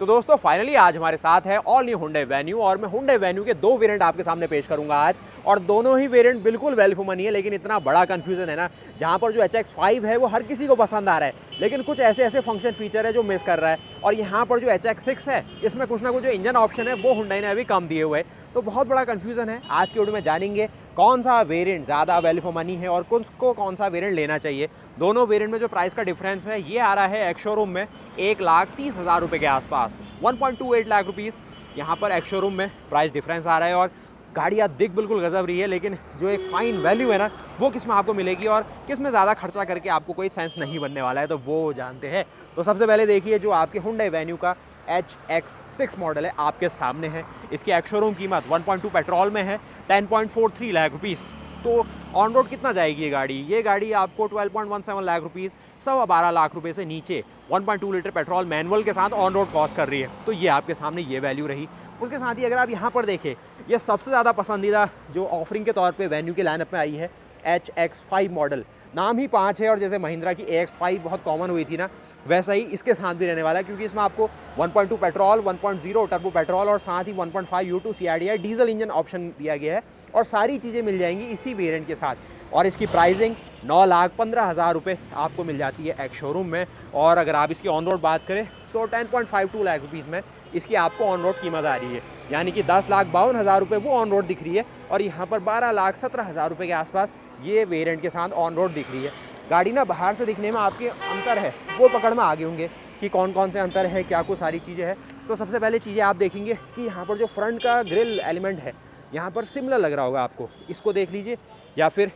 तो दोस्तों फाइनली आज हमारे साथ है ऑल न्यू हुंडई वेन्यू और मैं हुंडई वेन्यू के दो वेरिएंट आपके सामने पेश करूंगा आज। और दोनों ही वेरिएंट बिल्कुल वैल्यू फॉर मनी है, लेकिन इतना बड़ा कंफ्यूजन है ना, जहां पर जो HX5 है वो हर किसी को पसंद आ रहा है, लेकिन कुछ ऐसे ऐसे फंक्शन फीचर है जो मिस कर रहा है। और यहाँ पर जो HX6 है इसमें कुछ ना कुछ जो इंजन ऑप्शन है वो हुंडई ने अभी कम दिए हुए हैं, तो बहुत बड़ा कंफ्यूजन है। आज की वीडियो में जानेंगे कौन सा वेरिएंट ज़्यादा वैल्यू फॉर मनी है और कौन सा वेरिएंट लेना चाहिए। दोनों वेरिएंट में जो प्राइस का डिफरेंस है ये आ रहा है एक्स शोरूम में 1,30,000 रुपये के आसपास, 1.28 लाख रुपीज़ यहाँ पर एक्स शोरूम में प्राइस डिफरेंस आ रहा है। और गाड़ियाँ दिख बिल्कुल गजब रही है, लेकिन जो एक फाइन वैल्यू है ना वो किस में आपको मिलेगी और किस में ज़्यादा खर्चा करके आपको कोई सेंस नहीं बनने वाला है, तो वो जानते हैं। तो सबसे पहले देखिए जो आपके हुंडई वेन्यू का HX6 मॉडल है आपके सामने है। इसकी एक्स शोरूम कीमत 1.2 पेट्रोल में है 10.43 लाख रुपीज़। तो ऑन रोड कितना जाएगी ये गाड़ी आपको 12.17 लाख रुपीज़, 12.25 लाख रुपए से नीचे 1.2 लीटर पेट्रोल मैनुअल के साथ ऑन रोड कॉस्ट कर रही है। तो ये आपके सामने ये वैल्यू रही। उसके साथ ही अगर आप यहाँ पर देखें, ये सबसे ज़्यादा पसंदीदा जो ऑफरिंग के तौर पे वेन्यू के लाइनअप में आई है HX5 मॉडल। नाम ही 5 है और जैसे महिंद्रा की AX5 बहुत कॉमन हुई थी ना, वैसा ही इसके साथ भी रहने वाला है, क्योंकि इसमें आपको 1.2 पेट्रोल, 1.0 टर्बो पेट्रोल और साथ ही 1.5 U2 CRDI diesel engine option दिया गया है। और सारी चीज़ें मिल जाएंगी इसी वेरिएंट के साथ। और इसकी प्राइसिंग 9,15,000 रुपये आपको मिल जाती है एक्स शोरूम में। और अगर आप इसकी ऑन रोड बात करें तो 10.52 लाख रुपीज़ में इसकी आपको ऑन रोड कीमत आ रही है, यानी कि 10,52,000 रुपये वो ऑन रोड दिख रही है और यहाँ पर 12,17,000 रुपये के आसपास ये वेरिएंट के साथ ऑन रोड दिख रही है। गाड़ी ना बाहर से दिखने में आपके अंतर है वो पकड़ में आगे होंगे कि कौन कौन से अंतर है, क्या कुछ सारी चीज़ें हैं। तो सबसे पहले चीज़ें आप देखेंगे कि यहाँ पर जो फ्रंट का ग्रिल एलिमेंट है यहाँ पर सिमिलर लग रहा होगा आपको, इसको देख लीजिए या फिर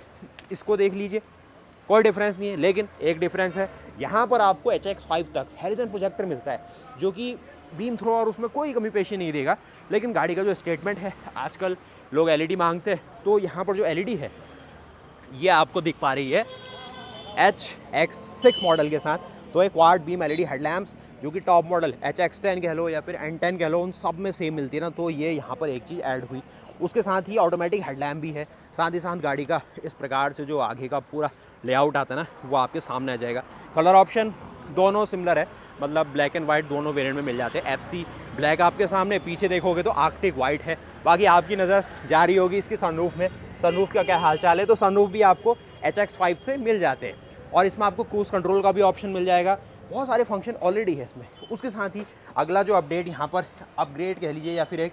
इसको देख लीजिए, कोई डिफरेंस नहीं है। लेकिन एक डिफरेंस है, यहाँ पर आपको HX5 तक हेरिजन प्रोजेक्टर मिलता है जो कि बीम थ्रो और उसमें कोई कमी पेशी नहीं देगा। लेकिन गाड़ी का जो स्टेटमेंट है, आजकल लोग LED मांगते हैं, तो यहाँ पर जो LED है ये आपको दिख पा रही है HX6 मॉडल के साथ। तो एक क्वाड बीम LED हेडलैम्प्स जो कि टॉप मॉडल HX10 कह लो या फिर N10 कह लो, उन सब में सेम मिलती है ना, तो ये यहाँ पर एक चीज़ ऐड हुई। उसके साथ ही ऑटोमेटिक हेडलैम्प भी है, साथ ही साथ गाड़ी का इस प्रकार से जो आगे का पूरा लेआउट आता है ना वो आपके सामने आ जाएगा। कलर ऑप्शन दोनों सिमिलर है, मतलब ब्लैक एंड वाइट दोनों वेरिएंट में मिल जाते हैं। FC ब्लैक आपके सामने, पीछे देखोगे तो आर्कटिक वाइट है। बाकी आपकी नज़र जा रही होगी इसकी सनरूफ में, सनरूफ का क्या हाल चाल है, तो सनरूफ भी आपको HX5 से मिल जाते हैं। और इसमें आपको क्रूज कंट्रोल का भी ऑप्शन मिल जाएगा, बहुत सारे फंक्शन ऑलरेडी है इसमें। उसके साथ ही अगला जो अपडेट यहाँ पर अपग्रेड कह लीजिए या फिर एक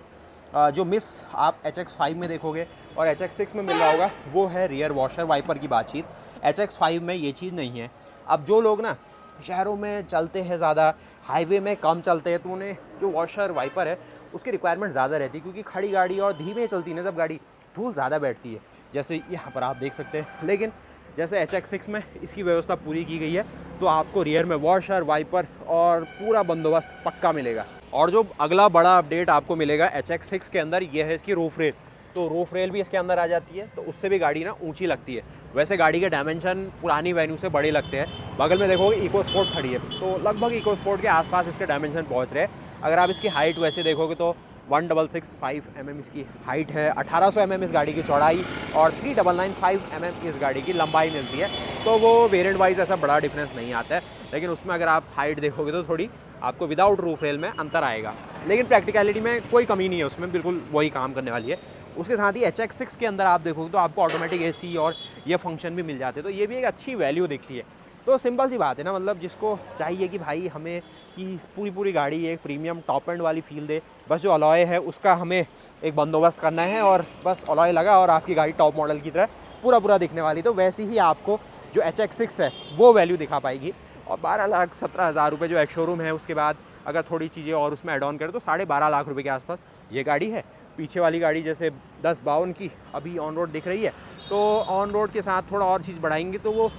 जो मिस आप HX5 में देखोगे और HX6 में मिल रहा होगा वो है रियर वॉशर वाइपर की बातचीत। HX5 में ये चीज़ नहीं है। अब जो लोग ना शहरों में चलते हैं ज़्यादा, हाईवे में कम चलते हैं, तो उन्हें जो वॉशर वाइपर है उसकी रिक्वायरमेंट ज़्यादा रहती है, क्योंकि खड़ी गाड़ी और धीमे चलती है ना जब गाड़ी, धूल ज़्यादा बैठती है, जैसे यहाँ पर आप देख सकते हैं। लेकिन जैसे HX6 में इसकी व्यवस्था पूरी की गई है, तो आपको रियर में वॉशर वाइपर और पूरा बंदोबस्त पक्का मिलेगा। और जो अगला बड़ा अपडेट आपको मिलेगा HX6 के अंदर ये है इसकी रूफ रेल। तो रूफ रेल भी इसके अंदर आ जाती है, तो उससे भी गाड़ी ना ऊंची लगती है। वैसे गाड़ी के डायमेंशन पुरानी वेन्यू से बड़े लगते हैं। बगल में देखोगे इको स्पोर्ट खड़ी है, तो लगभग इको स्पोर्ट के आसपास इसके डायमेंशन पहुंच रहे हैं। अगर आप इसकी हाइट वैसे देखोगे तो 1,665 mm इसकी हाइट है, 1800 mm इस गाड़ी की चौड़ाई और 3,995 mm इस गाड़ी की लंबाई मिलती है। तो वो वेरिएंट वाइज ऐसा बड़ा डिफरेंस नहीं आता है, लेकिन उसमें अगर आप हाइट देखोगे तो थोड़ी आपको विदाउट रूफ रेल में अंतर आएगा। लेकिन प्रैक्टिकलिटी में कोई कमी नहीं है उसमें, बिल्कुल वही काम करने वाली है। उसके साथ ही HX6 के अंदर आप देखोगे तो आपको ऑटोमेटिक AC और ये फंक्शन भी मिल जाते हैं, तो ये भी एक अच्छी वैल्यू दिखती है। तो सिंपल सी बात है ना, मतलब जिसको चाहिए कि भाई हमें कि पूरी गाड़ी एक प्रीमियम टॉप एंड वाली फील दे, बस जो अलॉय है उसका हमें एक बंदोबस्त करना है और बस अलॉय लगा और आपकी गाड़ी टॉप मॉडल की तरह पूरा दिखने वाली, तो वैसे ही आपको जो HX6 है वो वैल्यू दिखा पाएगी। और 12,17,000 रुपये जो एक्स शोरूम है, उसके बाद अगर थोड़ी चीज़ें और उसमें एड ऑन करें तो 12.5 लाख रुपये के आसपास ये गाड़ी है। पीछे वाली गाड़ी जैसे 1052 की अभी ऑन रोड दिख रही है, तो ऑन रोड के साथ थोड़ा और चीज़ बढ़ाएंगे तो वो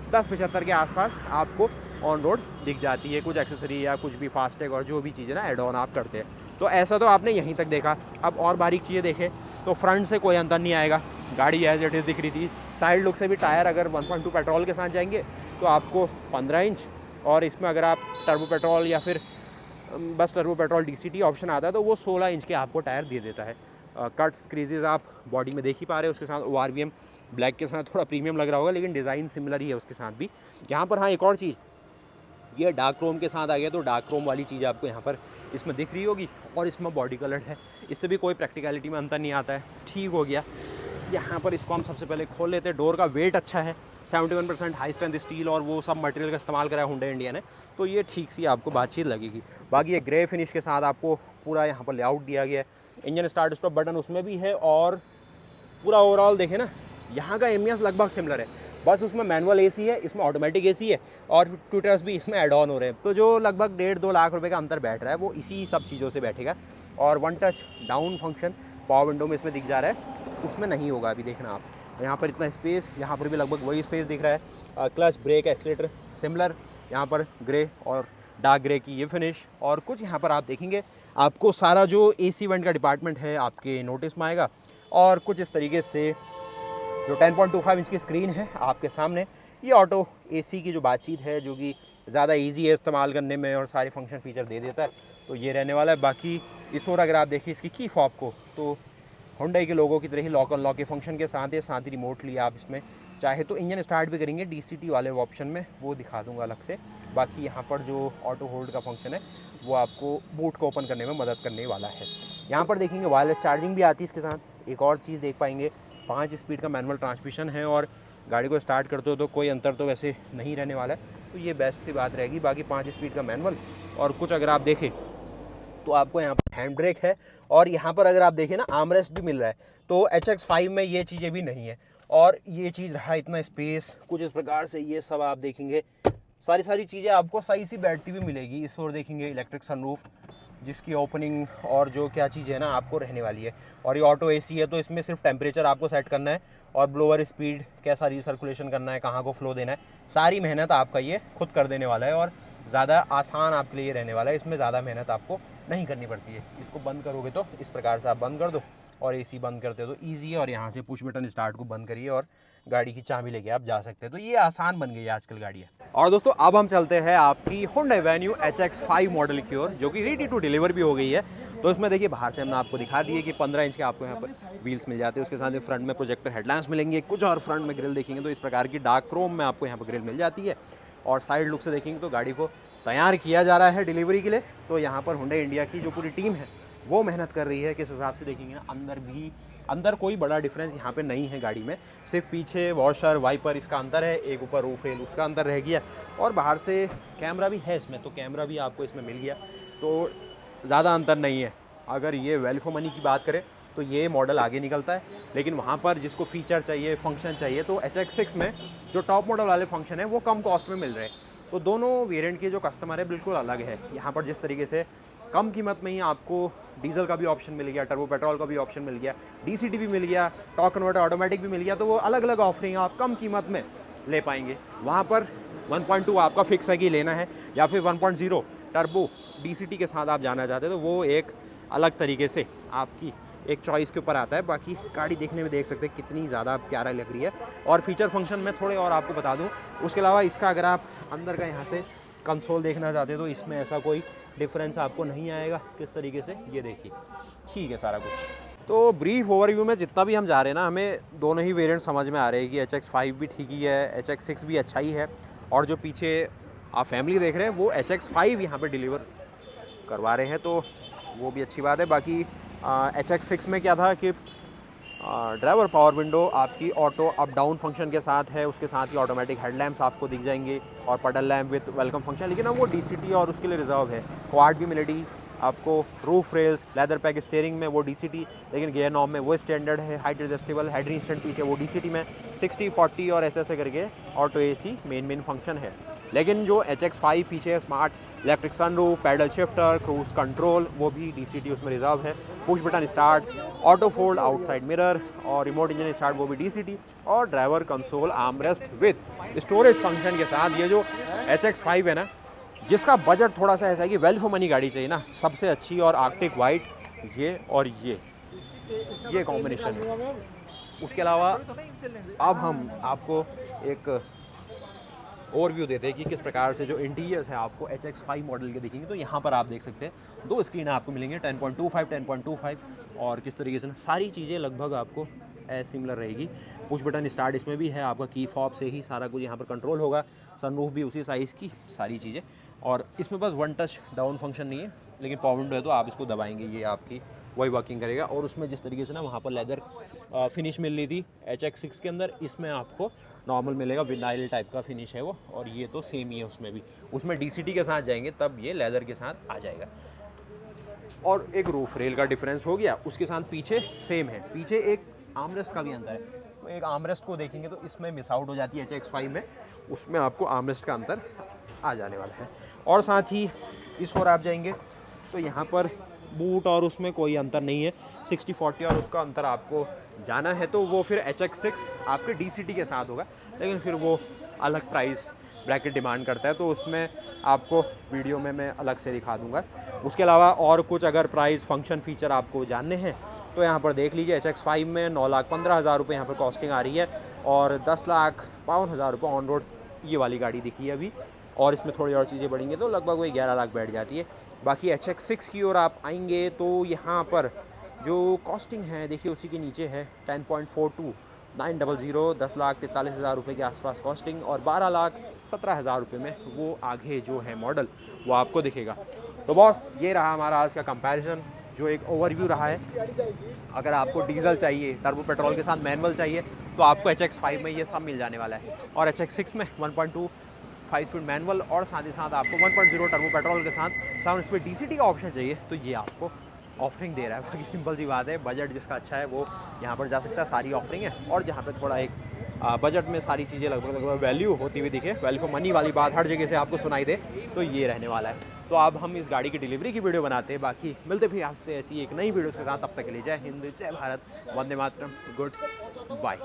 1075 के आसपास आपको ऑन रोड दिख जाती है, कुछ एक्सेसरी या कुछ भी फास्टैग और जो भी चीज़ें ना एड ऑन आप करते हैं। तो ऐसा तो आपने यहीं तक देखा। अब और बारीक चीज़ें देखें तो फ्रंट से कोई अंतर नहीं आएगा, गाड़ी एज इट इज़ दिख रही थी। साइड लुक से भी टायर अगर 1.2 पेट्रोल के साथ जाएंगे तो आपको 15 इंच, और इसमें अगर आप टर्बो पेट्रोल या फिर बस टर्बो पेट्रोल DCT ऑप्शन आता है तो वो 16 इंच के आपको टायर दे देता है। कट्स क्रीजेज़ आप बॉडी में देख ही पा रहे हो। उसके साथ ORVM ब्लैक के साथ थोड़ा प्रीमियम लग रहा होगा, लेकिन डिज़ाइन सिमिलर ही है उसके साथ भी। यहाँ पर हाँ एक और चीज़, ये डार्क क्रोम के साथ आ गया, तो डार्क क्रोम वाली चीज़ आपको यहाँ पर इसमें दिख रही होगी, और इसमें बॉडी कलर है। इससे भी कोई प्रैक्टिकलिटी में अंतर नहीं आता है। ठीक हो गया। यहाँ पर इसको हम सबसे पहले खोल लेते हैं। डोर का वेट अच्छा है, 71% हाई स्ट्रेंथ स्टील और वो सब मटेरियल का इस्तेमाल करा है हुंडई इंडिया ने, तो ये ठीक सी आपको बातचीत लगेगी। बाकी ये ग्रे फिनिश के साथ आपको पूरा यहाँ पर लेआउट दिया गया है। इंजन स्टार्ट स्टॉप बटन उसमें भी है, और पूरा ओवरऑल देखें ना, यहाँ का एमईएस लगभग सिमिलर है, बस उसमें मैनुअल एसी है, इसमें ऑटोमेटिक एसी है, और ट्विटर्स भी इसमें ऐड ऑन हो रहे हैं। तो जो लगभग 1.5-2 लाख रुपए का अंतर बैठ रहा है वो इसी सब चीज़ों से बैठेगा। और one touch down function power window में इसमें दिख जा रहा है, उसमें नहीं होगा अभी, देखना आप। यहाँ पर इतना स्पेस, यहाँ पर भी लगभग वही स्पेस दिख रहा है। क्लच, ब्रेक, एक्सीलेटर सिमिलर, यहाँ पर ग्रे और डार्क ग्रे की ये फिनिश। और कुछ यहाँ पर आप देखेंगे आपको सारा जो एसी वेंट का डिपार्टमेंट है आपके नोटिस में आएगा। और कुछ इस तरीके से जो 10.25 इंच की स्क्रीन है आपके सामने, ये ऑटो एसी की जो बातचीत है, जो कि ज़्यादा इजी है इस्तेमाल करने में और सारे फंक्शन फीचर दे देता है, तो ये रहने वाला है। बाकी इस और अगर आप देखिए इसकी की फॉब को, तो हुंडई के लोगों की तरह ही लॉक अनलॉक के फंक्शन के साथ ही रिमोटली आप इसमें चाहे तो इंजन स्टार्ट भी करेंगे डीसीटी वाले ऑप्शन में, वो दिखा दूंगा अलग से। बाकी यहाँ पर जो ऑटो होल्ड का फंक्शन है वो आपको बूट को ओपन करने में मदद करने वाला है। यहाँ पर देखेंगे वायरलेस चार्जिंग भी आती है इसके साथ। एक और चीज़ देख पाएंगे, 5 स्पीड का मैनुअल ट्रांसमिशन है, और गाड़ी को स्टार्ट करते हो तो कोई अंतर तो वैसे नहीं रहने वाला है, तो ये बेस्ट सी बात रहेगी। बाकी 5 स्पीड का मैनुअल, और कुछ अगर आप देखें तो आपको यहाँ पर हैंड ब्रेक है, और यहाँ पर अगर आप देखें ना आर्मरेस्ट भी मिल रहा है। तो HX5 में ये चीज़ें भी नहीं है, और ये चीज़ रहा इतना स्पेस कुछ इस प्रकार से। ये सब आप देखेंगे सारी चीज़ें आपको सही सी बैठती हुई मिलेगी। इस और देखेंगे इलेक्ट्रिक सनरूफ, जिसकी ओपनिंग और जो क्या चीज़ है ना आपको रहने वाली है। और ये ऑटो एसी है, तो इसमें सिर्फ टेम्परेचर आपको सेट करना है, और ब्लोअर स्पीड कैसा रिसर्कुलेशन करना है, कहाँ को फ्लो देना है, सारी मेहनत आपका ये खुद कर देने वाला है। और ज़्यादा आसान आपके लिए रहने वाला है, इसमें ज़्यादा मेहनत आपको नहीं करनी पड़ती है। इसको बंद करोगे तो इस प्रकार से आप बंद कर दो, और एसी बंद करते हो तो ईजी है, और यहाँ से पुश बटन स्टार्ट को बंद करिए और गाड़ी की चाबी लेके आप जा सकते हैं। तो ये आसान बन गई है आजकल गाड़ियाँ। और दोस्तों अब हम चलते हैं आपकी हुंडई वेन्यू HX5 मॉडल की ओर, जो कि रेडी टू डिलीवर भी हो गई है। तो इसमें देखिए बाहर से हमने आपको दिखा दिए कि 15 इंच के आपको यहाँ पर व्हील्स मिल जाते हैं। उसके साथ ही फ्रंट में प्रोजेक्टर हेडलैम्प्स मिलेंगे, कुछ और फ्रंट में ग्रिल देखेंगे तो इस प्रकार की डार्क क्रोम में आपको यहाँ पर ग्रिल मिल जाती है। और साइड लुक से देखेंगे तो गाड़ी को तैयार किया जा रहा है डिलीवरी के लिए। तो यहाँ पर हुंडई इंडिया की जो पूरी टीम है वो मेहनत कर रही है। किस हिसाब से देखेंगे ना, अंदर कोई बड़ा डिफरेंस यहाँ पे नहीं है गाड़ी में, सिर्फ पीछे वॉशर वाइपर इसका अंतर है, एक ऊपर रूफ रेल उसका अंतर रह गया, और बाहर से कैमरा भी है इसमें, तो कैमरा भी आपको इसमें मिल गया, तो ज़्यादा अंतर नहीं है। अगर ये वैल्यू फॉर मनी की बात करें तो ये मॉडल आगे निकलता है, लेकिन वहाँ पर जिसको फीचर चाहिए, फंक्शन चाहिए, तो HX6 में जो टॉप मॉडल वाले फंक्शन है वो कम कॉस्ट में मिल रहे हैं। तो दोनों वेरिएंट के जो कस्टमर है बिल्कुल अलग है। यहाँ पर जिस तरीके से कम कीमत में ही आपको डीजल का भी ऑप्शन मिल गया, टर्बो पेट्रोल का भी ऑप्शन मिल गया, डीसीटी भी मिल गया, टॉर्क कन्वर्टर ऑटोमेटिक भी मिल गया, तो वो अलग अलग ऑफरिंग आप कम कीमत में ले पाएंगे। वहाँ पर 1.2 आपका फिक्स है कि लेना है, या फिर 1.0 टर्बो डीसीटी के साथ आप जाना चाहते हैं, तो वो एक अलग तरीके से आपकी एक चॉइस के ऊपर आता है। बाकी गाड़ी देखने में देख सकते हैं कितनी ज़्यादा प्यारा लग रही है। और फीचर फंक्शन में थोड़े और आपको बता दूं, उसके अलावा इसका अगर आप अंदर का यहाँ से कंसोल देखना चाहते हो तो इसमें ऐसा कोई डिफरेंस आपको नहीं आएगा। किस तरीके से ये देखिए, ठीक है सारा कुछ। तो ब्रीफ ओवरव्यू में जितना भी हम जा रहे हैं ना, हमें दोनों ही वेरिएंट समझ में आ रहे हैं कि HX5 भी ठीक ही है, HX6 भी अच्छा ही है, और जो पीछे आप फैमिली देख रहे हैं वो HX5 यहाँ पर डिलीवर करवा रहे हैं, तो वो भी अच्छी बात है। बाकी HX6 में क्या था कि ड्राइवर पावर विंडो आपकी ऑटो अप डाउन फंक्शन के साथ है, उसके साथ ही ऑटोमेटिक हेडलैम्प्स आपको दिख जाएंगे, और पडल लैम्प विद वेलकम फंक्शन, लेकिन अब वो डीसीटी और उसके लिए रिजर्व है। क्वाड भी मिलेगी आपको, roof rails, leather pack steering में वो डीसीटी, लेकिन गियर नॉब में वो स्टैंडर्ड है। हाइट एडजस्टेबल हेड इंस्टेंट पीछे वो डीसीटी में 60, 40 और ऐसे करके ऑटो एसी मेन फंक्शन है। लेकिन जो HX5 पीछे smart electric sunroof, pedal shifter, cruise control, वो भी डीसीटी उसमें रिजर्व है। Push button start, auto fold outside mirror और रिमोट इंजन स्टार्ट, वो भी डीसीटी, और driver console armrest with storage function के साथ। ये जो HX5 है ना, जिसका बजट थोड़ा सा ऐसा है कि वेल फॉर मनी गाड़ी चाहिए ना, सबसे अच्छी और आर्कटिक वाइट ये और ये कॉम्बिनेशन है। उसके अलावा अब हम आपको एक ओवरव्यू देते हैं कि किस प्रकार से जो इंटीरियर्स है आपको HX5 मॉडल के दिखेंगे। तो यहाँ पर आप देख सकते हैं 2 स्क्रीन आपको मिलेंगे, 10.25, 10.25, और किस तरीके से ना सारी चीज़ें लगभग आपको सिमिलर रहेगी। पुश बटन स्टार्ट इसमें भी है, आपका की फॉब से ही सारा कुछ यहाँ पर कंट्रोल होगा। सनरूफ भी उसी साइज़ की, सारी चीज़ें और इसमें बस वन टच डाउन फंक्शन नहीं है, लेकिन पावर विंडो है तो आप इसको दबाएंगे ये आपकी वही वर्किंग करेगा। और उसमें जिस तरीके से ना वहाँ पर लेदर फिनिश मिल रही थी HX6 के अंदर, इसमें आपको नॉर्मल मिलेगा, विनाइल टाइप का फिनिश है वो। और ये तो सेम ही है उसमें भी, उसमें DCT के साथ जाएंगे तब ये लेदर के साथ आ जाएगा। और एक रूफ रेल का डिफरेंस हो गया, उसके साथ पीछे सेम है, पीछे एक आर्मरेस्ट का भी अंतर है। तो एक आर्मरेस्ट को देखेंगे तो इसमें मिस आउट हो जाती है HX5 में, उसमें आपको आर्मरेस्ट का अंतर आ जाने वाला है। और साथ ही इस ओर आप जाएंगे तो यहाँ पर बूट और उसमें कोई अंतर नहीं है, 60-40 और उसका अंतर आपको जाना है तो वो फिर HX6 आपके DCT के साथ होगा, लेकिन फिर वो अलग प्राइस ब्रैकेट डिमांड करता है, तो उसमें आपको वीडियो में मैं अलग से दिखा दूंगा। उसके अलावा और कुछ अगर प्राइस फंक्शन फीचर आपको जानने हैं तो यहाँ पर देख लीजिए। HX5 में 9,15,000 रुपये यहाँ पर कॉस्टिंग आ रही है और 10,52,000 रुपये ऑन रोड ये वाली गाड़ी दिखी है अभी। और इसमें थोड़ी और चीज़ें बढ़ेंगी तो लगभग वही 11 लाख बैठ जाती है। बाकी HX6 की ओर आप आएंगे तो यहाँ पर जो कॉस्टिंग है देखिए उसी के नीचे है 10.42 900 10,43,000 रुपये के आसपास कॉस्टिंग, और 12,17,000 रुपये में वो आगे जो है मॉडल वो आपको दिखेगा। तो बॉस ये रहा हमारा आज का कंपैरिजन, जो एक ओवरव्यू रहा है। अगर आपको डीजल चाहिए, टर्बो पेट्रोल के साथ मैनुअल चाहिए तो आपको HX5 में ये सब मिल जाने वाला है, और HX6 में 1.2 5 स्पीड मैनुअल और साथ ही साथ आपको 1.0 टर्बो पेट्रोल के साथ 7 स्पीड DCT का ऑप्शन चाहिए तो ये आपको ऑफरिंग दे रहा है। बाकी सिंपल सी बात है, बजट जिसका अच्छा है वो यहाँ पर जा सकता है, सारी ऑफरिंग है। और जहाँ पे थोड़ा एक बजट में सारी चीज़ें लगभग वैल्यू होती हुई दिखे, वैल्यू फॉर मनी वाली बात हर जगह से आपको सुनाई दे, तो ये रहने वाला है। तो अब हम इस गाड़ी की डिलीवरी की वीडियो बनाते हैं, बाकी मिलते फिर आपसे ऐसी एक नई वीडियोज़ के साथ। तब तक के लिए जय हिंद, जय भारत, वंदे मातरम, गुड बाय।